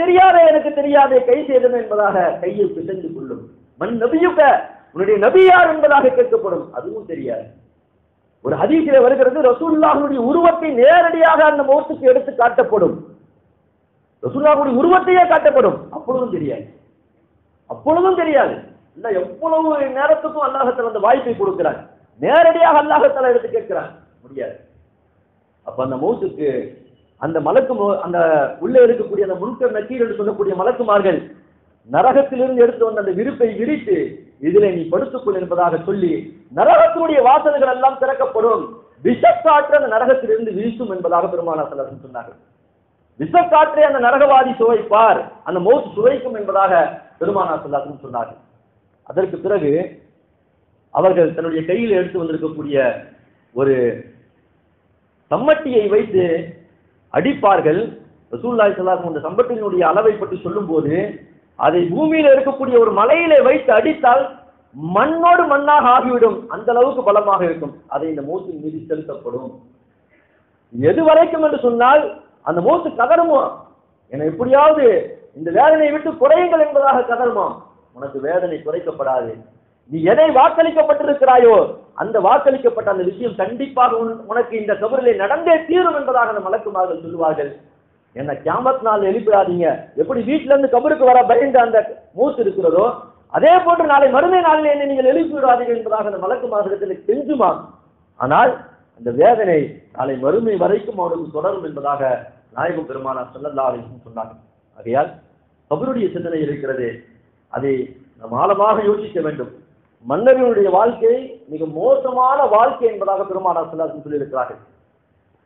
தெரியாதே கைசேதமே என்பதாக கையை பிசைந்து கொள்ளும். மன் நபியுக, உன்னுடைய நபி யார் என்பதாக கேட்கப்படும், அதுவும் தெரியாது. ஒரு ஹதீஸிலே வருகிறது, ரசூலுல்லாஹ்வுடைய உருவத்தை நேரடியாக அந்த மௌத்துக்கு எடுத்து காட்டப்படும், ரசூலுல்லாஹ்வுடைய உருவத்தையே காட்டப்படும், அப்பொழுதும் தெரியாது. இல்ல எவ்வளவு நேரத்துக்கும் அல்லாஹ் தஆலா அந்த வாய்ப்பை கொடுக்கிறார், நேரடியாக அல்லாஹ் தஆலா எடுத்து கேட்கிறார், முடியாது. அப்ப அந்த மௌத்துக்கு அந்த அந்த உள்ளே இருக்கக்கூடிய அந்த முன்கர் நக்கீர் என்று சொல்லக்கூடிய மலக்குமார்கள் நரகத்திலிருந்து எடுத்து வந்த அந்த விருப்பை விரித்து இதிலே நீ படுத்துக்கொள் என்பதாக சொல்லி நரகத்தினுடைய வாசல்கள் எல்லாம் திறக்கப்படும், விஷக்காற்று அந்த நரகத்திலிருந்து வீசும் என்பதாக பெருமானார் ஸல்லல்லாஹு அலைஹி வஸல்லம் சொன்னார்கள். விஷக்காற்றை அந்த நரகவாதி சுவைப்பார், அந்த மௌத் சுவைக்கும் என்பதாக பெருமானார் ஸல்லல்லாஹு அலைஹி வஸல்லம் சொன்னார்கள். அதற்கு பிறகு அவர்கள் தன்னுடைய கையில் எடுத்து வந்திருக்கக்கூடிய ஒரு சம்மட்டியை வைத்து அடிப்பார்கள். ரசூலுல்லாஹி ஸல்லல்லாஹு அலைஹி வஸல்லம் அந்த சம்மட்டியினுடைய அளவை பற்றி சொல்லும் போது அதை பூமியில இருக்கக்கூடிய ஒரு மலையிலே வைத்து அடித்தால் மண்ணோடு மண்ணாக ஆகிவிடும், அந்த அளவுக்கு பலமாக இருக்கும். அதை இந்த மௌத்தின் மீது செலுத்தப்படும். எது வரைக்கும் என்று சொன்னால் அந்த மௌத்து கதறுமா, என எப்படியாவது இந்த வேதனையை விட்டு குறையுங்கள் என்பதாக கதறுமா. உனக்கு வேதனை குறைக்கப்படாது. நீ எதை வாக்களிக்கப்பட்டிருக்கிறாயோ அந்த வாக்களிக்கப்பட்ட அந்த விஷயம் கண்டிப்பாக உனக்கு இந்த கபரிலே நடந்தே தீரும் என்பதாக அந்த மலக்குமார்கள் சொல்லுவார்கள். என்ன கியாமத் நாள் எழுப்பிடாதீங்க, எப்படி வீட்டுல இருந்து கபருக்கு வர பயந்த அந்த மூத்து இருக்கிறதோ அதே போன்று நாளை மறுமை நாளில் என்ன நீங்கள் எழுப்பி விடாதீர்கள் என்பதாக அந்த மலக்குமார்களிடத்தில் கெஞ்சுமா. ஆனால் அந்த வேதனை நாளை மறுமை வரைக்கும் அவனுக்கு தொடரும் என்பதாக நாயகம் பெருமானார் ஸல்லல்லாஹு அலைஹி வஸல்லம் சொன்னாங்க. ஆகையால் கபருடைய சிந்தனை இருக்கிறது, அதை நாம் ஆழமாக யோசிக்க வேண்டும். மன்னர்களுடைய வாழ்க்கை மிக மோசமான வாழ்க்கை என்பதாக பெருமானார் ஸல்லல்லாஹு அலைஹி வஸல்லம் சொல்லியிருக்கிறார்கள்.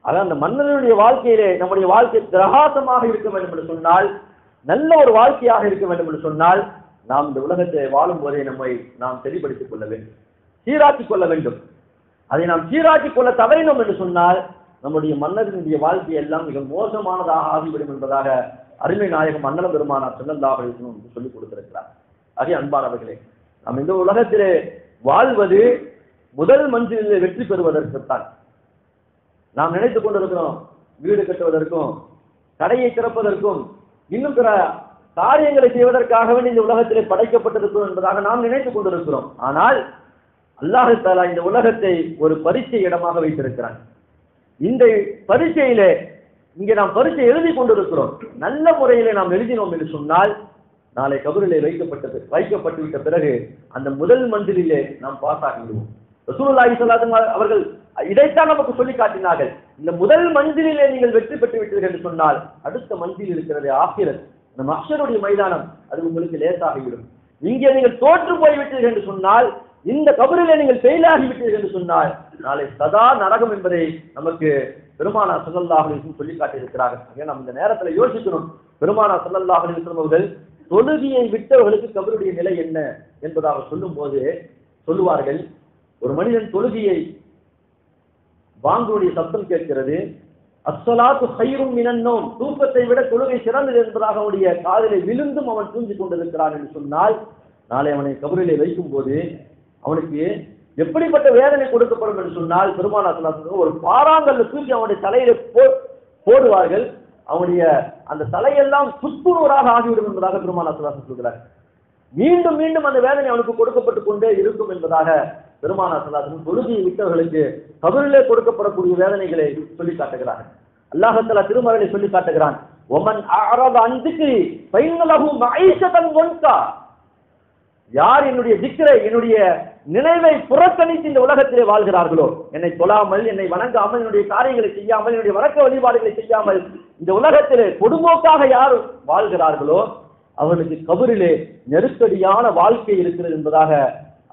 ஆக அந்த மன்னர்களுடைய வாழ்க்கையிலே நம்முடைய வாழ்க்கை பிரகாசமாக இருக்க வேண்டும் என்று சொன்னால், நல்ல ஒரு வாழ்க்கையாக இருக்க வேண்டும் என்று சொன்னால், நாம் இந்த உலகத்தை வாழும் போதே நம்மை நாம் தெளிப்படுத்திக் கொள்ள வேண்டும், சீராக்கிக் கொள்ள வேண்டும். அதை நாம் சீராக்கிக் கொள்ள தவறினோம் என்று சொன்னால் நம்முடைய மன்னரினுடைய வாழ்க்கை எல்லாம் மிக மோசமானதாக ஆகிவிடும் என்பதாக அருமை நாயகம் அண்ணல பெருமானார் ஸல்லல்லாஹு அலைஹி வஸல்லம் சொல்லிக் கொடுத்திருக்கிறார். ஆகிய அன்பானவர்களே, நாம் இந்த உலகத்திலே வாழ்வது முதல் மஞ்சிலே வெற்றி பெறுவதற்குத்தான். நாம் நினைத்துக் கொண்டிருக்கிறோம் வீடு கட்டுவதற்கும் கடையை திறப்பதற்கும் இன்னும் பிற காரியங்களை செய்வதற்காகவே இந்த உலகத்திலே படைக்கப்பட்டிருக்கிறோம் என்பதாக நாம் நினைத்துக் கொண்டிருக்கிறோம். ஆனால் அல்லாஹ் தஆலா இந்த உலகத்தை ஒரு பரீட்சை இடமாக வைத்திருக்கிறான். இந்த பரீட்சையிலே இங்கே நாம் பரீட்சை எழுதி கொண்டிருக்கிறோம். நல்ல முறையிலே நாம் எழுதினோம் என்று சொன்னால் நாளை கபரிலே வைக்கப்பட்டு விட்ட பிறகு அந்த முதல் மந்திரிலே நாம் பாஸ் ஆகிவிடுவோம். ரசூலுல்லாஹி ஸல்லல்லாஹு அலைஹி வஸல்லம் அவர்கள் இதைத்தான் நமக்கு சொல்லி காட்டினார்கள். இந்த முதல் மந்திரிலே நீங்கள் வெற்றி பெற்று விட்டீர்கள் என்று சொன்னால் அடுத்த மந்திரி இருக்கிறது ஆகிரத், இந்த மஹ்ஷருடைய மைதானம், அது உங்களுக்கு லேசாகிவிடும். இங்கே நீங்கள் தோற்று போய்விட்டீர்கள் என்று சொன்னால், இந்த கபரிலே நீங்கள் ஃபெயிலாகி விட்டீர்கள் என்று சொன்னால் நாளை சதா நரகம் என்பதை நமக்கு பெருமானார் ஸல்லல்லாஹு அலைஹி வஸல்லம் சொல்லி காட்டியிருக்கிறார்கள். ஆக நாம் இந்த நேரத்தில் யோசிக்கணும், பெருமானார் ஸல்லல்லாஹு அலைஹி வஸல்லம் அவர்கள் தொழுகையை விட்டவர்களுக்கு கபருடைய நிலை என்ன என்பதாக சொல்லும் போது சொல்லுவார்கள், ஒரு மனிதன் தொழுகையை வாங்குடைய சத்தம் கேட்கிறது, அஸ்ஸலாத்து கைரும் மினன் நௌம், தூக்கத்தை விட தொழுகை சிறந்தது என்பதாக அவனுடைய காதிலே விழுந்தும் அவன் தூங்கிக் கொண்டிருக்கிறான் என்று சொன்னால் நாளை அவனை கபரிலே வைக்கும் போது அவனுக்கு எப்படிப்பட்ட வேதனை கொடுக்கப்படும் என்று சொன்னால் பெருமானார் ஸல்லல்லாஹு அலைஹி வஸல்லம் ஒரு பாறாங்கல்ல தூக்கி அவனுடைய தலையில போடுவார்கள். அவனுடைய அந்த தலையெல்லாம் சுக்குநூறாக ஆகிவிடும் என்பதாக பெருமானார் ஸல்லல்லாஹு அலைஹி வஸல்லம் சொல்கிறார். மீண்டும் மீண்டும் அந்த வேதனை அவனுக்கு கொடுக்கப்பட்டு கொண்டே இருக்கும் என்பதாக பெருமானார் ஸல்லல்லாஹு அலைஹி வஸல்லம் தொழுகையை விட்டவர்களுக்கு கபரிலே கொடுக்கப்படக்கூடிய வேதனைகளை சொல்லி காட்டுகிறார்கள். அல்லாஹ் தஆலா திருமறையிலே சொல்லி காட்டுகிறான், ஒமன் அஅரத அன் திக்ரி ஃபைன்ன லஹு மஈஷத்தன் வன்கா, யார் என்னுடைய திக்ரை என்னுடைய நினைவை புறக்கணித்து இந்த உலகத்திலே வாழ்கிறார்களோ, என்னை தொழாமல் என்னை வணங்காமல் என்னுடைய காரியங்களை செய்யாமல் என்னுடைய வணக்க வழிபாடுகளை செய்யாமல் இந்த உலகத்திலே கொடுமோக்காக யார் வாழ்கிறார்களோ அவர்களுக்கு கபரிலே நெருக்கடியான வாழ்க்கை இருக்கிறது என்பதாக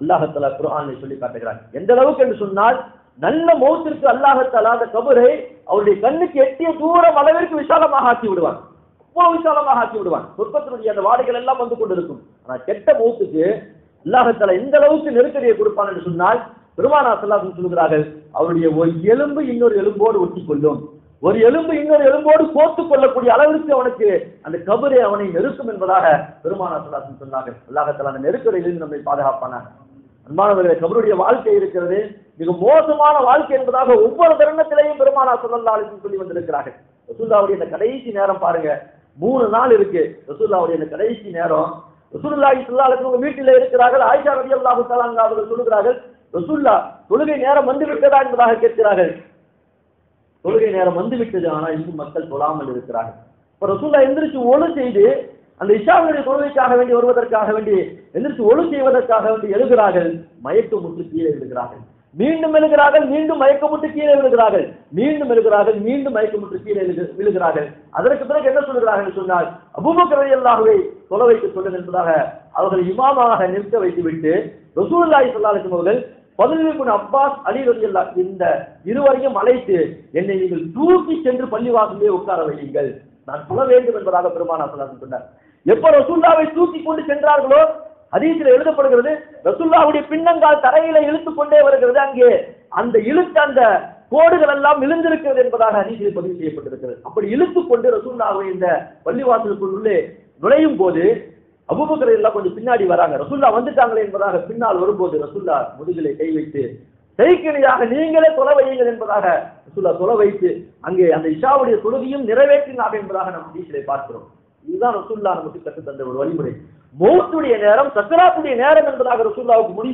அல்லாஹ் தஆலா குர்ஆனில் சொல்லி காட்டுகிறார். எந்த அளவுக்கு என்று சொன்னால் நல்ல மௌத்திற்கு அல்லாஹ் தஆலா அந்த கபரை அவருடைய கண்ணுக்கு எட்டிய தூரம் அளவிற்கு விசாலமாக ஆக்கி விடுவான், அவ்வளவு விசாலமாக ஆக்கி விடுவான். சொர்க்கத்தினுடைய அந்த வாடைகள் எல்லாம் வந்து கொண்டிருக்கும். ஆனால் கெட்ட மௌத்துக்கு அல்லாஹ் தஆலா எந்த அளவுக்கு நெருக்கடியை கொடுப்பான் என்று சொன்னால் பெருமானார் ஸல்லல்லாஹு அலைஹி வஸல்லம் சொல்கிறார்கள், அவருடைய ஒரு எலும்பு இன்னொரு எலும்போடு ஒட்டி கொள்ளும், ஒரு எலும்பு இன்னொரு எலும்போடு கோர்த்து கொள்ளக்கூடிய அளவிற்கு அவனுக்கு அந்த கபரை அவனை நெருக்கும் என்பதாக பெருமானார் ஸல்லல்லாஹு அலைஹி வஸல்லம் சொன்னார்கள். அல்லாஹ் தஆலா அந்த நெருக்கடியிலிருந்து நம்மை பாதுகாப்பானார். அன்பானவர்களே, கபருடைய வாழ்க்கை இருக்கிறது மிக மோசமான வாழ்க்கை என்பதாக ஒவ்வொரு தருணத்திலேயும் பெருமானார் ஸல்லல்லாஹு அலைஹி வஸல்லம் சொல்லி வந்திருக்கிறார்கள். ரசூலுல்லாஹ்வுடைய இந்த கடைசி நேரம் பாருங்க, 3 நாள் இருக்கு. ரசூலுல்லாஹ்வுடைய இந்த கடைசி நேரம் ரசூலுல்லாஹி ஸல்லல்லாஹு அலைஹி வஸல்லம் வீட்டிலே இருக்கிறார்கள். ஆயிஷா ரலியல்லாஹு தஆலா அன்ஹா அவர்கள் சொல்கிறார்கள், ரசூலுல்லாஹ் தொழுகை நேரம் வந்து விட்டதா என்பதாக கேட்கிறார்கள். தொழுகை நேரம் வந்து விட்டது, ஆனால் இன்னும் மக்கள் தொழாமல் இருக்கிறார்கள். இப்ப ரசூலுல்லாஹ் எந்திரிச்சு ஒழு செய்து அந்த இஷாவுடைய தொழுகைக்காக வேண்டி வருவதற்காக வேண்டி எந்திரிச்சு ஒழு செய்வதற்காக வேண்டி எழுகிறார்கள். மயக்கமுற்று கீழே விழுகிறார்கள், மீண்டும் எழுகிறார்கள், மீண்டும் மயக்கமுற்று கீழே விழுகிறார்கள், மீண்டும் எழுகிறார்கள், மீண்டும் மயக்கமுற்று கீழே விழுகிறார்கள். அதற்கு பிறகு என்ன சொல்கிறார்கள் சொன்னால், அபூபக்கர் ரலியல்லாஹுவை தொழ வைக்க சொல்லுங்கள் என்பதாக அவர்கள் இமாமாக நிற்க வைத்துவிட்டு ரசூலுல்லாஹி ஸல்லல்லாஹு அலைஹி வஸல்லம் அவர்கள் ஃபத்ல் இப்னு அப்பாஸ், அலி ரலியல்லாஹு இந்த இருவரையும் அழைத்து என்னை நீங்கள் தூக்கி சென்று பள்ளிவாசலிலே உட்கார வையுங்கள், நான் தொழ வேண்டும் என்பதாக பெருமானார் ஸல்லல்லாஹு அலைஹி வஸல்லம் சொன்னார். எப்ப ரசூலுல்லாஹ்வை தூக்கி கொண்டு சென்றார்களோ ஹதீஸில் எழுதப்படுகிறது, ரசூலுல்லாஹ்வுடைய பின்னங்கால் தரையில இழுத்துக் கொண்டே வருகிறது. அங்கே அந்த இழுத்த அந்த கோடுகள் எல்லாம் விழுந்திருக்கிறது என்பதாக ஹதீஸில் பதிவு செய்யப்பட்டிருக்கிறது. அப்படி இழுத்துக் கொண்டு ரசூலுல்லாஹ்வை இந்த பள்ளிவாசலுக்குள் உள்ளே நுழையும் போது அபூபக்கர் எல்லாம் கொஞ்சம் பின்னாடி வராங்க. ரசூலுல்லாஹ் வந்துட்டாங்களே என்பதாக பின்னால் வரும்போது ரசூலுல்லாஹ் முதுகிலே கை வைத்து செய்கிணையாக நீங்களே தொலை வையுங்கள் என்பதாக ரசூலுல்லாஹ் தொலை வைத்து அங்கே அந்த இஷாவுடைய தொழுகையும் நிறைவேற்றினார் என்பதாக நாம் ஹதீஸிலே பார்க்கிறோம். இதுதான் ரசூலுல்லாஹ் நமக்கு கற்றுத் தந்த ஒரு வழிமுறை. மௌத்துடைய நேரம் சக்கராத்துடைய நேரம் என்பதாக ரசூலுல்லாஹ்வுக்கு முடிவு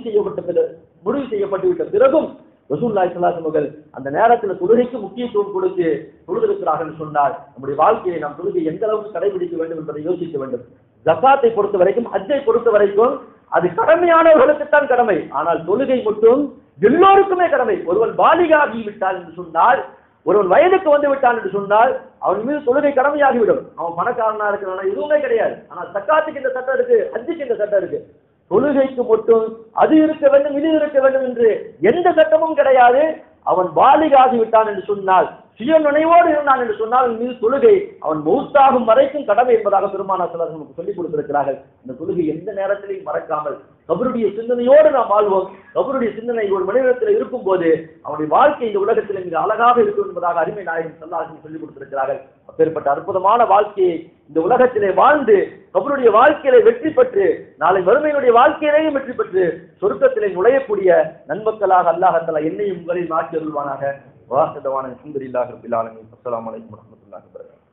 செய்யப்பட்டு விட்ட பிறகும் ரசூலுல்லாஹி ஸல்லல்லாஹு அலைஹி வஸல்லம் அந்த நேரத்தில் தொழுகைக்கு முக்கியத்துவம் கொடுத்து தொழுதிருக்கிறார்கள் சொன்னால் நம்முடைய வாழ்க்கையை நாம் தொழுகை எந்த அளவுக்கு கடைபிடிக்க வேண்டும் என்பதை யோசிக்க வேண்டும். ஜகாத்தை பொறுத்த வரைக்கும், ஹஜ்ஜை பொறுத்த வரைக்கும் அது கடமையானவர்களுக்குத்தான் கடமை, ஆனால் தொழுகை மட்டும் எல்லோருக்குமே கடமை. ஒருவன் பாலிகாகி விட்டான் என்று சொன்னால், ஒருவன் வயதுக்கு வந்து விட்டான் என்று சொன்னால் அவன் மீது தொழுகை கடமையாகிவிடும். அவன் பணக்காரனா இருக்கிறானா எதுவுமே கிடையாது. ஆனால் சக்காத்துக்கு இந்த சட்டம் இருக்கு, ஹஜ்ஜுக்கு இந்த சட்டம் இருக்கு. தொழுகைக்கு மட்டும் அது இருக்க வேண்டும் இது இருக்க வேண்டும் என்று எந்த சட்டமும் கிடையாது. அவன் பாலிகாகி விட்டான் என்று சொன்னால் சுய நினைவோடு இருந்தான் என்று சொன்னால் மீது தொழுகை அவன் மௌத்தாகும் வரைக்கும் கடமை என்பதாக பெருமானார் ஸல்லல்லாஹு அலைஹி வஸல்லம் சொல்லிக் கொடுத்திருக்கிறார்கள். இந்த தொழுகை எந்த நேரத்திலையும் மறக்காமல் கபருடைய சிந்தனையோடு நாம் வாழ்வோம். கபருடைய சிந்தனை ஒரு மனிதத்தில் இருக்கும் போது அவனுடைய வாழ்க்கை இந்த உலகத்தில் மிக அழகாக இருக்கும் என்பதாக அருமை நாயகம் ஸல்லல்லாஹு அலைஹி வஸல்லம் சொல்லிக் கொடுத்திருக்கிறார்கள். அப்பேற்பட்ட அற்புதமான வாழ்க்கையை இந்த உலகத்திலே வாழ்ந்து கபருடைய வாழ்க்கையிலே வெற்றி பெற்று நாளை மறுமையினுடைய வாழ்க்கையிலேயும் வெற்றி பெற்று சொர்க்கத்திலே நுழையக்கூடிய நன்மக்களாக அல்லாஹ் தஆலா என்னையும் உங்களையும் ஆக்கி அருள்வானாக. வாஹிதவான அல்ஹம்துலில்லாஹி ரப்பில் ஆலமீன். அஸ்ஸலாமு அலைக்கும் வரஹ்மத்துல்லாஹி வபரகாத்துஹு.